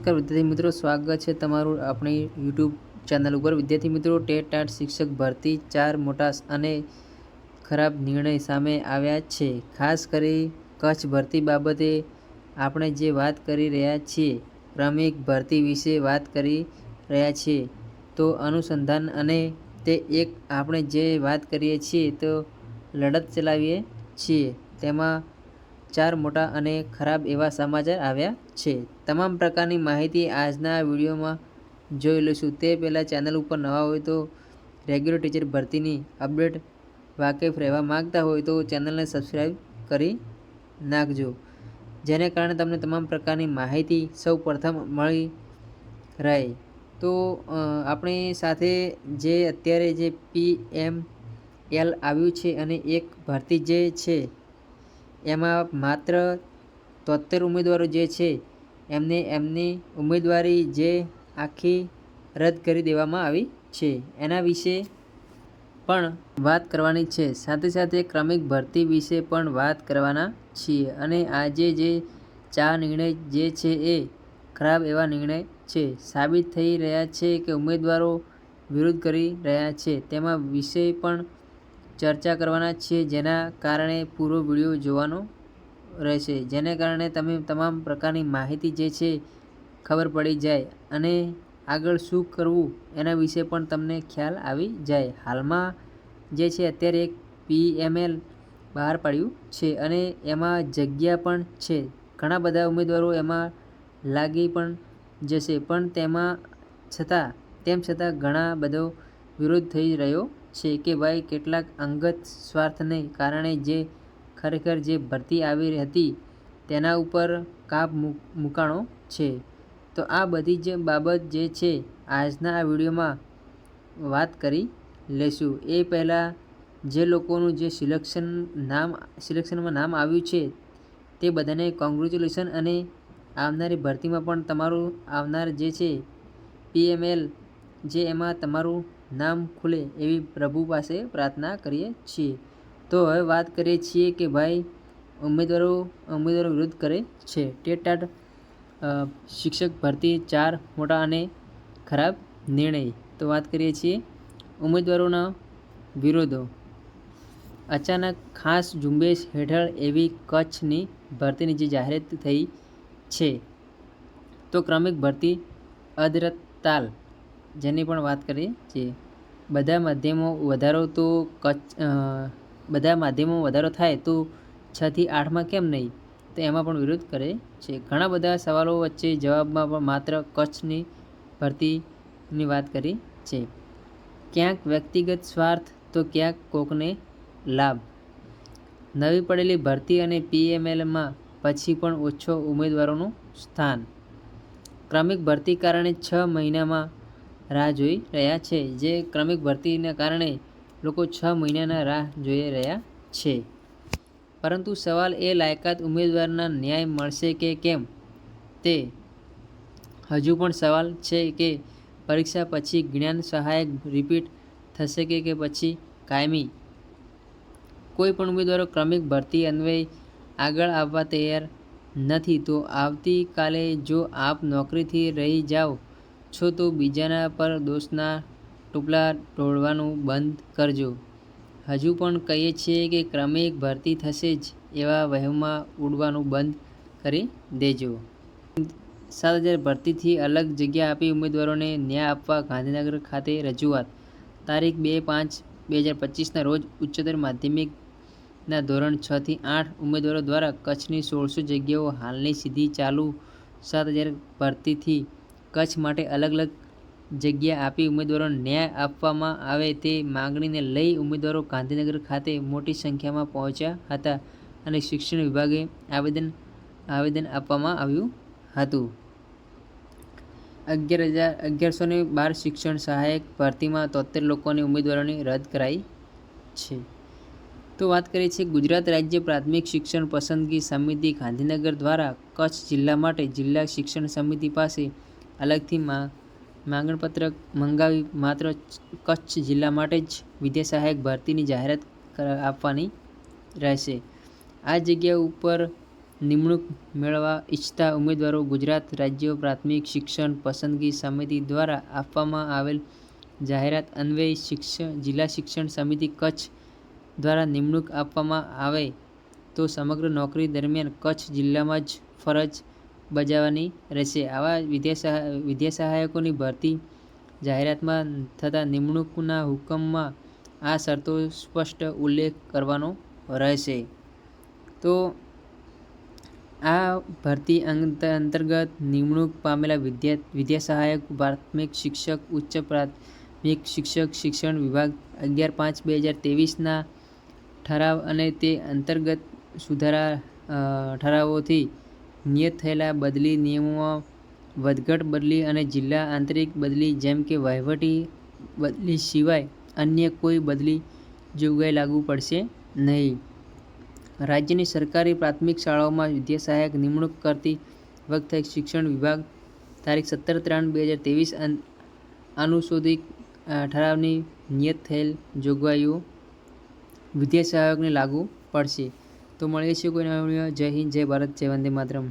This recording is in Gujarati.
નમસ્કાર વિદ્યાર્થી મિત્રો, સ્વાગત છે તમારું આપણી યુટ્યુબ ચેનલ ઉપર। વિદ્યાર્થી મિત્રો, ટેટ શિક્ષક ભરતી 4 મોટા અને ખરાબ નિર્ણય સામે આવ્યા છે। ખાસ કરી કચ્છ ભરતી બાબતે આપણે જે વાત કરી રહ્યા છીએ, ક્રમિક ભરતી વિશે વાત કરી રહ્યા છીએ, તો અનુસંધાન અને તે એક આપણે જે વાત કરીએ છીએ તો લડત ચલાવીએ છીએ, તેમાં 4 મોટા અને ખરાબ એવા સમાચાર આવ્યા છે। તમામ પ્રકારની માહિતી આજના વિડીયોમાં જોઈ લઈશું। તે પહેલાં ચેનલ ઉપર નવા હોય તો રેગ્યુલર ટીચર ભરતીની અપડેટ વાકેફ રહેવા માગતા હોય તો ચેનલને સબસ્ક્રાઈબ કરી નાખજો, જેને કારણે તમને તમામ પ્રકારની માહિતી સૌ પ્રથમ મળી રહે। તો આપણી સાથે જે અત્યારે જે PML આવ્યું છે અને એક ભરતી જે છે એમાં માત્ર 73 ઉમેદવારો જે છે એમની ઉમેદવારી જે આખી રદ કરી દેવામાં આવી છે, એના વિશે પણ વાત કરવાની છે। સાથે સાથે ક્રમિક ભરતી વિશે પણ વાત કરવાના છીએ। અને આજે જે 4 નિર્ણય જે છે એ ખરાબ એવા નિર્ણય છે, સાબિત થઈ રહ્યા છે કે ઉમેદવારો વિરોધ કરી રહ્યા છે, તેમાં વિશે પણ ચર્ચા કરવાના છીએ, જેના કારણે પૂરો વિડીયો જોવાનો રહેશે, જેને કારણે તમે તમામ પ્રકારની માહિતી જે છે ખબર પડી જાય અને આગળ શું કરવું એના વિશે પણ તમને ખ્યાલ આવી જાય। હાલમાં જે છે અત્યારે એક PML બહાર પાડ્યું છે અને એમાં જગ્યા પણ છે, ઘણા બધા ઉમેદવારો એમાં લાગી પણ જશે, પણ તેમ છતાં ઘણા બધો વિરોધ થઈ રહ્યો છે કે ભાઈ કેટલાક અંગત સ્વાર્થને કારણે જે ખરેખર જે ભરતી આવી હતી તેના ઉપર કાપ મૂકાણો છે। તો આ બધી જ બાબત જે છે આજના આ વિડીયોમાં વાત કરી લઈશું। એ પહેલાં જે લોકોનું જે સિલેક્શનમાં નામ આવ્યું છે તે બધાને કોંગ્રેચ્યુલેશન, અને આવનારી ભરતીમાં પણ તમારું આવનાર જે છે PML જે એમાં તમારું નામ ખુલે એવી પ્રભુ પાસે પ્રાર્થના કરીએ છીએ। તો હવે વાત કરીએ છીએ કે ભાઈ ઉમેદવારો વિરોધ કરે છે। ટેટ શિક્ષક ભરતી 4 મોટા અને ખરાબ નિર્ણય, તો વાત કરીએ છીએ ઉમેદવારોના વિરોધો। અચાનક ખાસ ઝુંબેશ હેઠળ એવી કચ્છની ભરતીની જે જાહેરાત થઈ છે, તો ક્રમિક ભરતી અદ્રતાલ જેની પણ વાત કરીએ છીએ। બધા માધ્યમો વધારો થાય તો 6 થી 8માં કેમ નહીં, તો એમાં પણ વિરોધ કરે છે। ઘણા બધા સવાલો વચ્ચે જવાબમાં પણ માત્ર કચ્છની ભરતીની વાત કરી છે, ક્યાંક વ્યક્તિગત સ્વાર્થ તો ક્યાંક કોકને લાભ। નવી પડેલી ભરતી અને PMLમાં પછી પણ ઓછો ઉમેદવારોનું સ્થાન। ક્રમિક ભરતી કારણે 6 મહિનામાં રાહ જોઈ રહ્યા છે, જે ક્રમિક ભરતીને કારણે લોકો 6 મહિનાના રાહ જોઈ રહ્યા છે, પરંતુ સવાલ એ લાયકાત ઉમેદવારના ન્યાય મળશે કે કેમ તે હજુ પણ સવાલ છે કે પરીક્ષા પછી જ્ઞાન સહાયક રિપીટ થશે કે પછી કાયમી। કોઈ પણ ઉમેદવારો ક્રમિક ભરતી અન્વયે આગળ આવવા તૈયાર નથી, તો આવતી કાલે જો આપ નોકરીથી રહી જાઓ છો તો બીજાના પર દોષના ટૂપલા ઢોળવાનું બંધ કરજો। હજુ પણ કહીએ છીએ કે ક્રમિક ભરતી થશે જ એવા વહેમમાં ઉડવાનું બંધ કરી દેજો। 7000 ભરતીથી અલગ જગ્યા આપી ઉમેદવારોને ન્યાય આપવા ગાંધીનગર ખાતે રજૂઆત। તારીખ 2/5/2025ના રોજ ઉચ્ચતર માધ્યમિકના ધોરણ 6 થી 8 ઉમેદવારો દ્વારા કચ્છની 1600 જગ્યાઓ હાલની સીધી ચાલુ 7000 ભરતીથી કચ્છ માટે અલગ જગ્યા આપી ઉમેદવારોને ન્યાય આપવામાં આવે તે માંગણીને લઈ ઉમેદવારો ગાંધીનગર ખાતે મોટી સંખ્યામાં પહોંચ્યા હતા અને શિક્ષણ વિભાગે આવેદન આપવામાં આવ્યું હતું। 1112 શિક્ષણ સહાયક ભરતીમાં 73 લોકોની ઉમેદવારી રદ કરાઈ છે। તો વાત કરીએ છીએ ગુજરાત રાજ્ય પ્રાથમિક શિક્ષણ પસંદગી સમિતિ ગાંધીનગર દ્વારા કચ્છ જિલ્લા માટે જિલ્લા શિક્ષણ સમિતિ પાસે અલગથી માંગણપત્ર મંગાવી માત્ર કચ્છ જિલ્લા માટે જ વિદ્યા સહાયક ભરતીની જાહેરાત આપવાની રહેશે। આ જગ્યા ઉપર નિમણૂક મેળવવા ઈચ્છતા ઉમેદવારો ગુજરાત રાજ્ય પ્રાથમિક શિક્ષણ પસંદગી સમિતિ દ્વારા આપવામાં આવેલ જાહેરાત અન્વયે જિલ્લા શિક્ષણ સમિતિ કચ્છ દ્વારા નિમણૂક આપવામાં આવે તો સમગ્ર નોકરી દરમિયાન કચ્છ જિલ્લામાં જ ફરજ બજાવવાની રહેશે. આવા વિદ્યા સહાયકોની ભરતી જાહેરાતમાં થતા નિમણૂકના હુકમમાં આ શરતો સ્પષ્ટ ઉલ્લેખ કરવાનો રહેશે. તો આ ભરતી અંતર્ગત નિમણૂક પામેલા વિદ્યા સહાયક પ્રાથમિક શિક્ષક ઉચ્ચ પ્રાથમિક શિક્ષક શિક્ષણ વિભાગ 11/5/2023ના ઠરાવ અને તે અંતર્ગત સુધારા ઠરાવોથી નિયત થયેલા બદલી નિયમોમાં વધઘટ બદલી અને જિલ્લા આંતરિક બદલી જેમ કે વહીવટી બદલી સિવાય અન્ય કોઈ બદલી જોગવાઈ લાગુ પડશે નહીં. રાજ્યની સરકારી પ્રાથમિક શાળાઓમાં વિદ્યા સહાયક નિમણૂક કરતી વખતે શિક્ષણ વિભાગ તારીખ 17/3/2023 અનુસૂચિત ઠરાવની નિયત થયેલ જોગવાઈઓ વિદ્યા સહાયકને લાગુ પડશે. તો મળીએ છીએ કોઈ નવા વિડીયોમાં. જય હિન્દ, જય ભારત, જય વંદે માતરમ.